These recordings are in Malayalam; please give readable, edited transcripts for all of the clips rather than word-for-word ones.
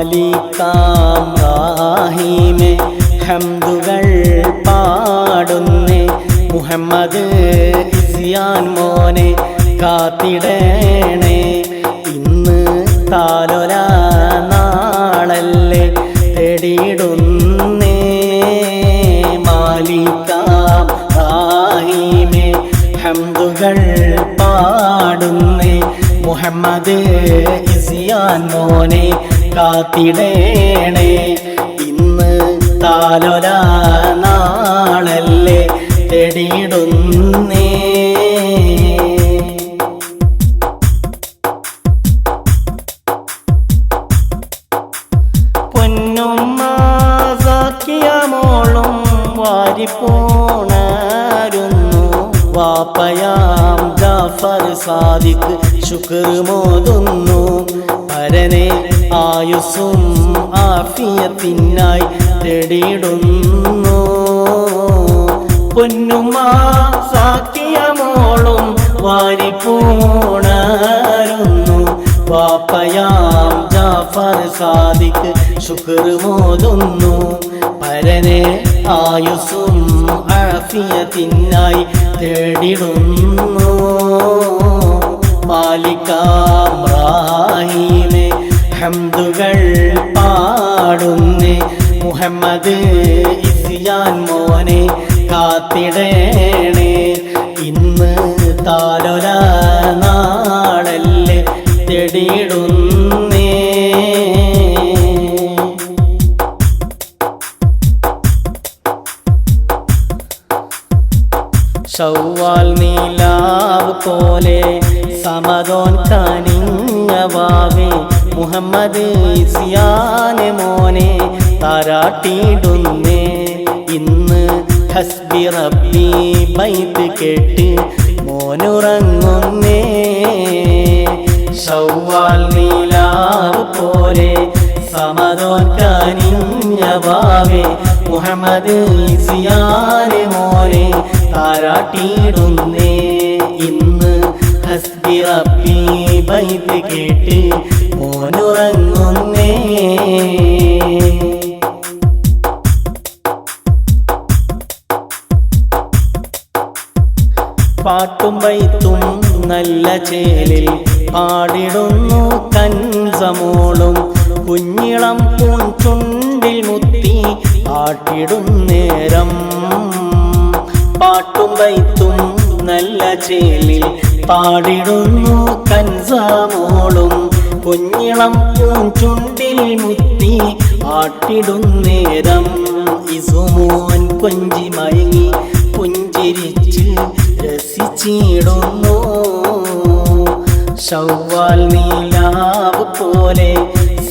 മാലിക്കാം റാഹീമേ ഹംദുകൾ പാടുന്നേ മുഹമ്മദ് ഇസ്യാൻ മോനെ കാത്തിടേണേ ഇന്ന് താലൊല നാളല്ലേ തേടിയിടുന്നേ മാലിക്കാം റാഹീമേ ഹംദുകൾ പാടുന്നേ മുഹമ്മദ് ഇസ്യാൻ മോനെ കാത്തിടേണേ ഇന്ന് താലൊല നാളല്ലേ തേടിയിടുന്നേ പൊന്നുമ്മ സാക്കിയ മോളും വാരിപ്പോണരുന്നു വാപ്പയാം ജാഫർ സാദിഖ് ശുക്ർ മോതുന്നു പരനെ ആയുസ്സും ആഫിയത്തിനായി തേടിയിടുന്നു പൊന്നുമ്മ സാക്കിയ മോളും വാരിപ്പോണരുന്നു വാപ്പയാം ജാഫർ സാദിഖ് ശുക്ർ മോതുന്നു പരനെ ആയുസ്സും ആഫിയത്തിനായി തേടിടുന്നു മാലിക്കാം റാഹീമേ ഹംദുകൾ പാടുന്നേ മുഹമ്മദ് ഇസ്യാൻ മോനെ കാത്തിടേണേ ഇന്ന് താലൊല നാളല്ലേ തേടിയിടുന്നേ ശൗവാൽ നീലാവ് പോലെ സമദോൻ കനിഞ്ഞവാവേ മുഹമ്മദ് ഇസ്യാൻ മോനെ താരാട്ടിയിടുന്നേ ഇന്ന് ഹസ്ബി റബ്ബി ബൈത്ത് കേട്ട് മോനുറങ്ങുന്നേ ശൗവാൽ നീലാവ് പോലെ സമദോൻ കനിഞ്ഞവാവേ മുഹമ്മദ് ഇസ്യാൻ മോനെ താരാട്ടിയിടുന്നേ ഇന്ന് ഹസ്ബി റബ്ബി ബൈത്ത് കേട്ട് മോനുറങ്ങുന്നേ പാട്ടും ബൈത്തും നല്ല ചേലിൽ പാടിടുന്നു കൻസമോളും കുഞ്ഞിളം പൂഞ്ചുണ്ടിൽ മുത്തി ആട്ടിടും നേരം പാട്ടും ബൈത്തും നല്ല ചേലിൽ പാടിടുന്നു കൻസമോളും കുഞ്ഞിളം പൂഞ്ചുണ്ടിൽ മുത്തി ആട്ടിടും നേരം ഇസുമോൻ കൊഞ്ചി മയങ്ങി പുഞ്ചിരിച്ച് രസിച്ചിടുന്നു ശൗവാൽ നീലാവ് പോലെ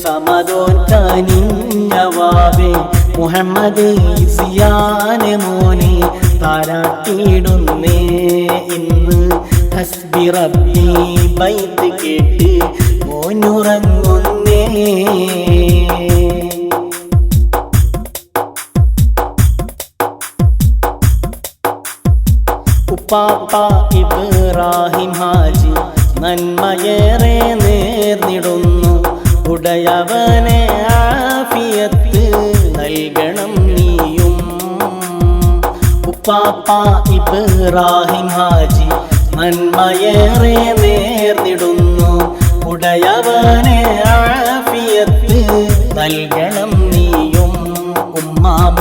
സമദോൻ കനിഞ്ഞവാവേ മുഹമ്മദ് ഇസ്യാൻ മോനെ താരാട്ടിയിടുന്നേ ഇന്ന് ഹസ്ബി റബ്ബി ബൈത്ത് കേട്ട് മോനുറങ്ങുന്നേ ഉപ്പാപ്പ ഇബ്രാഹിം ഹാജി നന്മയേറെ നേർന്നിടുന്നു ഉടയവനെ ആഫിയത്ത് നൽകണം നീയും ഉപ്പാപ്പ ഇബ്രാഹിം ഹാജി നന്മയേറെ നേർന്നിടുന്നു ഉടയവനെ ആഫിയത്ത് നൽകണം നീയും ഉമ്മാമ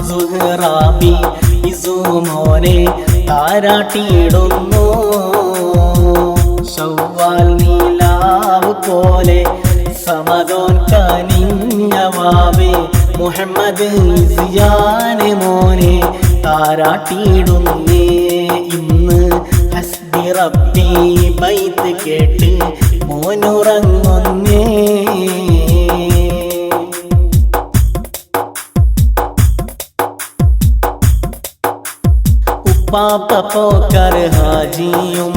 സുഹ്റാബി ഇസുമോനെ താരാട്ടിയിടുന്നു ശൗവാൽ നീലാവ് പോലെ സമദോൻ കനിഞ്ഞവാവേ മുഹമ്മദ് ഇസ്യാൻ മോനെ താരാട്ടിയിടുന്നേ ഇന്ന് ഹസ്ബി റബ്ബി ബൈത്ത് കേട്ട് മോനുറങ്ങുന്നേ ഉപ്പാപ്പ പോക്കർ ഹാജിയും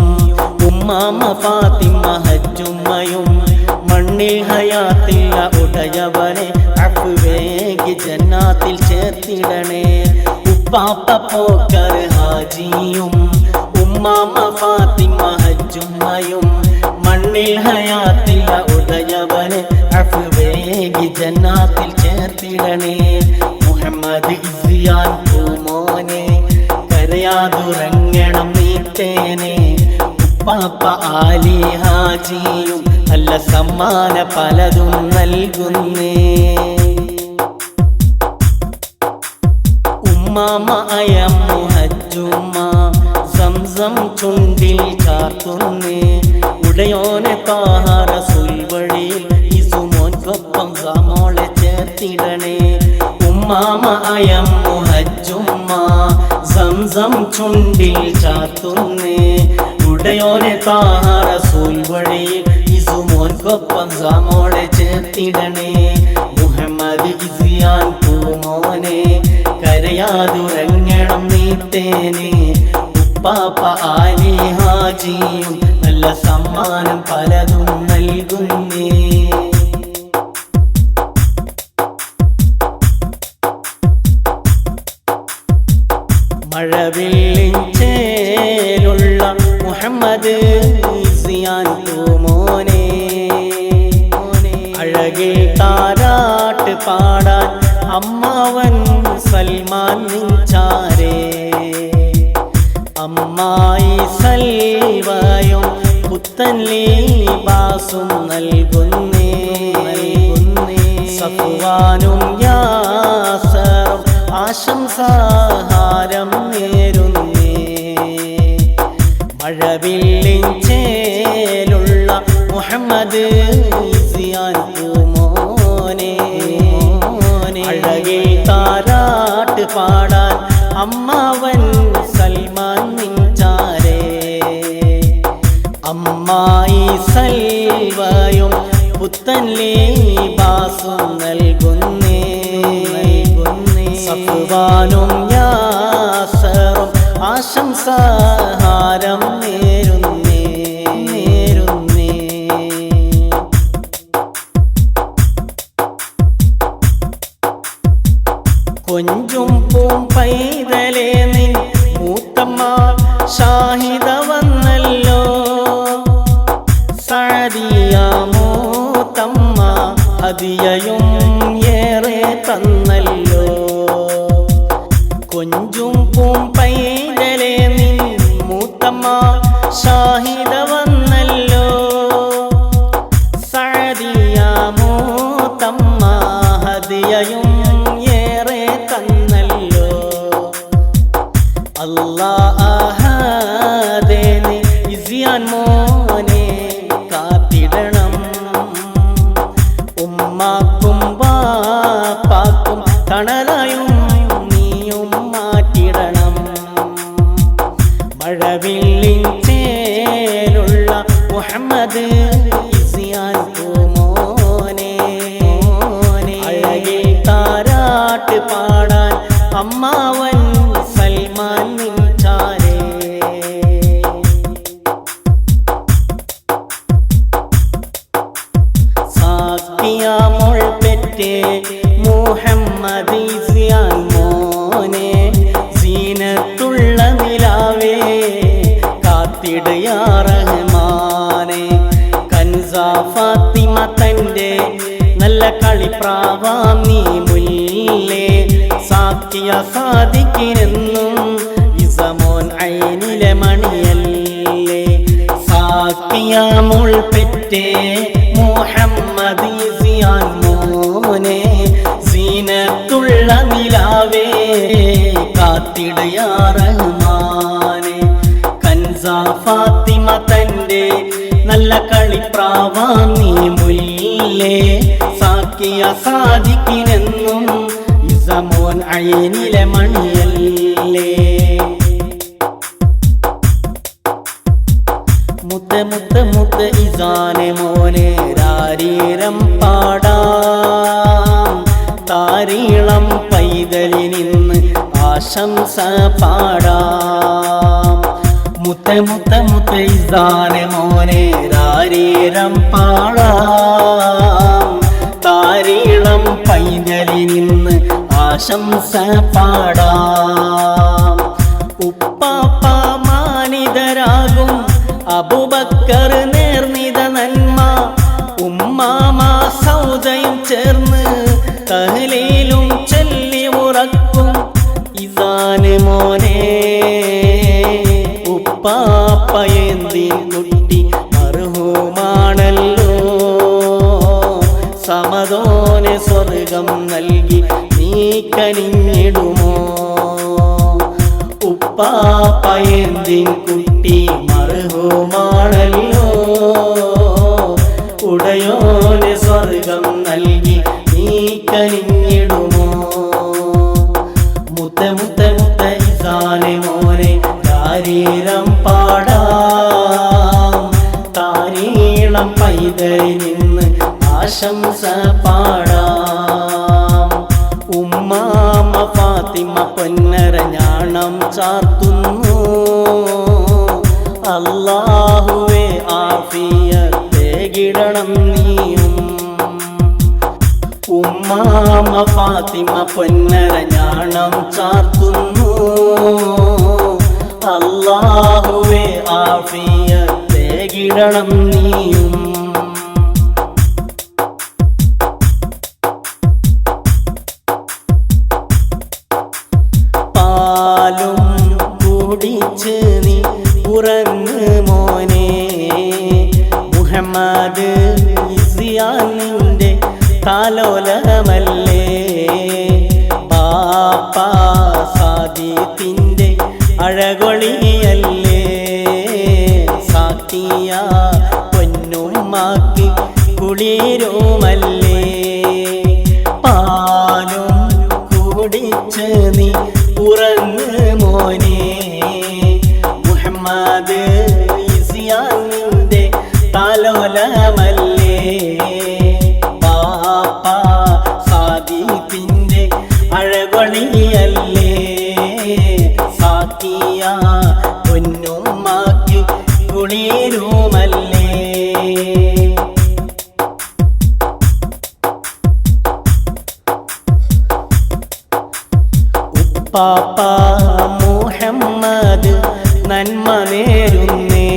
ഉമ്മാമ ഫാത്തിമ ഹജ്ജുമ്മയും മണ്ണിൽ ഹയാത്തില്ല ഉടയവനെ അഫ്വേഗി ജന്നാത്തിൽ ചേർത്തിടണേ ഉപ്പാപ്പ പോക്കർ ഹാജിയും ഉമ്മാമ ഫാത്തിമ ഹജ്ജുമ്മയും മണ്ണിൽ ഹയാത്തില്ല ഉടയവനെ അഫ്വേഗി ഉപ്പാപ്പ ആലി ഹാജിയും നല്ല സമ്മാന പലതും നൽകുന്നേ. ഉമ്മാമ അയമ്മു ഹജ്ജുമ്മ സംസം ചുണ്ടിൽ ചാർത്തുന്നേ. ഉടയോനെ താഹ റസൂൽ വഴിയിൽ ഇസുമോൻക്കൊപ്പം മോളെ ചേർത്തിടണേ. ഉമ്മാമ അയമ്മു ഹജ്ജുമ്മ സംസം ചുണ്ടിൽ ചാർത്തുന്നേ. ഉടയോനെ താഹ റസൂൽ വഴിയിൽ ഇസുമോൻക്കൊപ്പം മോളെ ചേർത്തിടണേ. മുഹമ്മദ് ഇസിയാൻ പൂമോനെ കരയാതുറങ്ങണം നീത്തേനെ. ഉപ്പാപ്പ ആലി ഹാജിയും നല്ല സമ്മാനം പലതും നൽകുന്നേ. മഴവില്ലിൻ ചേലുള്ള മുഹമ്മദ് ഇസിയാൻ പൂമോനെ അഴകേ താരാട്ട് പാടാൻ അമ്മാവൻ സൽമാൻ നിഞ്ചാരേ. അമ്മായി സൽവയും പുത്തൻ ലീബാസും നൽകുന്നേ. സഫ്വാനും യാസറും ആശംസാഹാരം നേരുന്നേ. മഴവില്ലിൻ ചേലുള്ള മുഹമ്മദ് ഇസിയാൻ പൂമോനെ അഴകേ താരാട്ട് പാടാൻ അമ്മാവൻ സൽമാൻ നിഞ്ചാരേ. അമ്മായി സൽവയും പുത്തൻ ലീബാസും നൽകുന്നേ. സഫ്വാനും യാസറും ആശംസാഹാരം നേരുന്നേ. കൊഞ്ചും പൂം പൈതലേ നിൻ മൂത്തമ്മ ഷാഹിദ വന്നല്ലോ. സഅദിയ മൂത്തമ്മ ഹദിയയും ഏറെ തന്നല്ലോ. കൊഞ്ചും പൂം പൈതലേ നിൻ മൂത്തമ്മ ഷാഹിദ വന്നല്ലോ. സഅദിയ മൂത്തമ്മ ഹദിയയും അല്ലാഹ് ഇസിയാൻ മോനെ കാത്തിടണം. ഉമ്മാക്കും ബാപ്പാക്കും തണലായും നീയും മാറ്റിടണം. മഴവില്ലിൻ ചേലുള്ള മുഹമ്മദ് ഇസിയാൻ പൂമോനെ അഴകേ താരാട്ട് പാടാൻ അമ്മാവൻ സൽമാൻ നിഞ്ചാരേ. സാക്കിയ മോൾ പെറ്റേ മുഹമ്മദ് ഇസിയാൻ മോനെ സീനത്തുള്ള നിലാവേ കാത്തിടയാ റഹ്മാനെ. കൻസ ഫാത്തിമ തന്റെ നല്ല കളിപ്രാവാം നീ മുല്ലേ. സാക്കിയ സാദിക്കിനെന്നും ഇസമോൻ ഐനിലെ മണിയല്ലേ. സാക്കിയ മോൾ പെറ്റേ മുഹമ്മദ് ഇസിയാൻ മോനെ സീനത്തുള്ള നിലാവേ കാത്തിടയാ റഹ്മാനെ. കൻസ ഫാത്തിമ തന്റെ നല്ല കളിപ്രാവാം നീ മുല്ലേ. സാക്കിയ സാദിക്കിനെന്നും ഇസമോൻ ഐനിലെ മണിയല്ലേ. മുത്ത മുത്ത മുത്ത ഇസാനെ മോനെ രാരീരം പാടാം. താരീളം പൈതലി നിന്ന് ആശംസ പാടാം. മുത്ത മുത്ത മുത്ത ഇസാനെ മോനെ രാരീരം പാടാം. താരീളം പൈതലി നിന്ന് ആശംസ പാടാം. ഉപ്പാപ്പ മാനിതരാകും അബൂബക്കർ നേർന്നിത നന്മ. ഉമ്മാമ സൗദയും ചേർന്ന് തഹ്ലീലും ചൊല്ലി ഉറക്കും ഇസാന് മോനെ. ഉപ്പാപ്പയേന്തി കുട്ടി സ്വർഗം നൽകി നീ കനിഞ്ഞിടുമോ? ഉപ്പാപ്പയന്തിൻ കുട്ടി മർഹൂമാണല്ലോ, ഉടയോന് സ്വർഗം നൽകി നീ കനിഞ്ഞിടുമോ? മുത്ത മുത്ത മുത്ത ഇസാനെ മോനെ താരീരം പാടാം, താരീളം പൈതലിൽ നിന്ന് ആശംസ പാടാം. ഉമ്മാമ ഫാത്തിമ പൊന്നര ഞാണം ചാർത്തുന്നു, അല്ലാഹുവേ ആഫിയത്തേകിടണം നീയും. ഉമ്മാമ ഫാത്തിമ പൊന്നര ഞാണം ചാർത്തുന്നു, അല്ലാഹുവേ ആഫിയത്തേകിടണം നീയും. പാലും കുടിച്ച് നീ ഉറങ്ങ് മോനെ, മുഹമ്മദ് ഇസിയാനിന്റെ താലോലമല്ലേ. ബാപ്പ സാദിഖിന്റെ അഴകൊളിയല്ലേ, സാക്കിയ പൊന്നുമാക്കി കുളിരുമല്ലേ. പാലും കുടിച്ച് നീ ഉറങ്ങ് മോനെ, മുഹമ്മദ് ഇസിയാനിന്റെ താലോലമല്ലേ. ബാപ്പ സാദിഖിന്റെ അഴകൊളിയല്ലേ, സാക്കിയ പൊന്നുമാക്കി കുളിരുമല്ലേ. ഉപ്പാപ്പ മുഹമ്മദ് നന്മ നേരുന്നേ,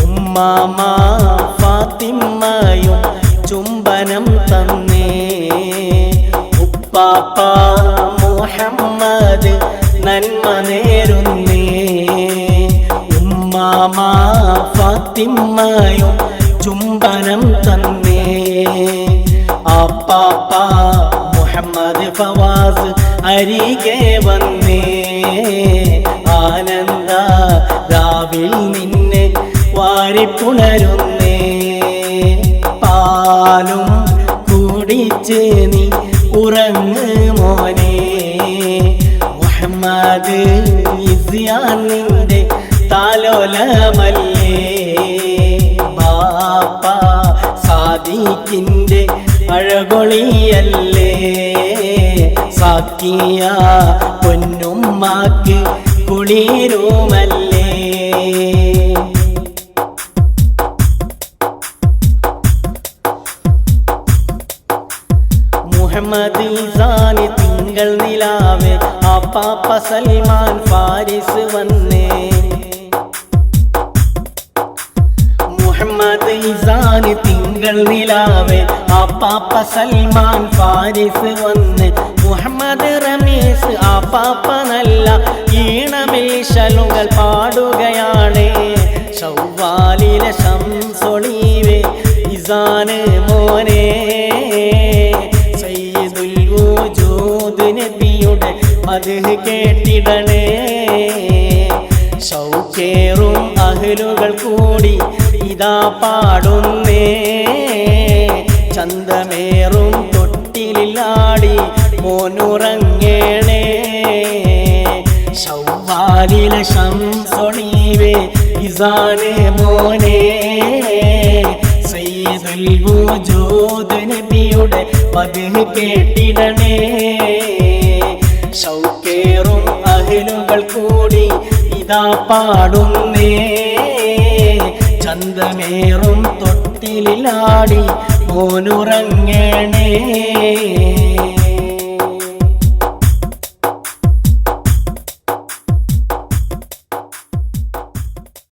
ഉമ്മാമ ഫാത്തിമയും ചുംബനം തന്നേ. ഉപ്പാപ്പ മുഹമ്മദ് നന്മ നേരുന്നേ, ഉമ്മാമ ഫാത്തിമയും ചുംബനം തന്നേ. അപ്പാപ്പ മുഹമ്മദ് ഫവാസ് അരികെ വന്നേ, ആനന്ദ രാവിൽ നിന്നെ വാരിപ്പുണരുന്നേ. പാലും കുടിച്ച് നീ ഉറങ്ങ് മോനെ, മുഹമ്മദ് ഇസിയാനിന്റെ താലോലമല്ലേ. ബാപ്പ സാദിഖിന്റെ അഴകൊളിയല്ലേ, സാക്കിയ പൊന്നുമാക്ക് കുളിരുമല്ലേ. മുഹമ്മദ് ഇസാനി തിങ്കൾ നിലാവേ, ആപ്പാപ്പ സൽമാൻ ഫാരിസ് വന്നേ. മുഹമ്മദ് ഇസാനി തിങ്കൾ നിലാവേ, ആപ്പാപ്പ സൽമാൻ ഫാരിസ് വന്ന്. മുഹമ്മദ് റമീസ് ആപ്പാപ്പ നല്ല ഈണമിശലുകൾ പാടുകയാണ്. ശവ്വാലിലെ ശംസൊളിവേ ഇസാന് മോനെ, സയ്യിദുൽ വജൂദ് നബിയുടെ മദ്ഹ് കേട്ടിടണേ. ശൗക്കേറും അഹ്ലുകൾ കൂടി ഇതാ പാടുന്നേ, ചന്തമേറും തൊട്ടിലാടി മോനുറങ്ങേണേ. ശവ്വാലിലെ ശംസൊളിവേ ഇസാനെ മോനെ, സയ്യിദുൽ വജൂദ് നബിയുടെ മദ്ഹ് കേട്ടിടണേ. ശൗക്കേറും അഹ്ലുകൾ കൂടി ഇതാ പാടുന്നേ, ചന്തമേറും തൊട്ടിലാടി മോനുറങ്ങേണേ.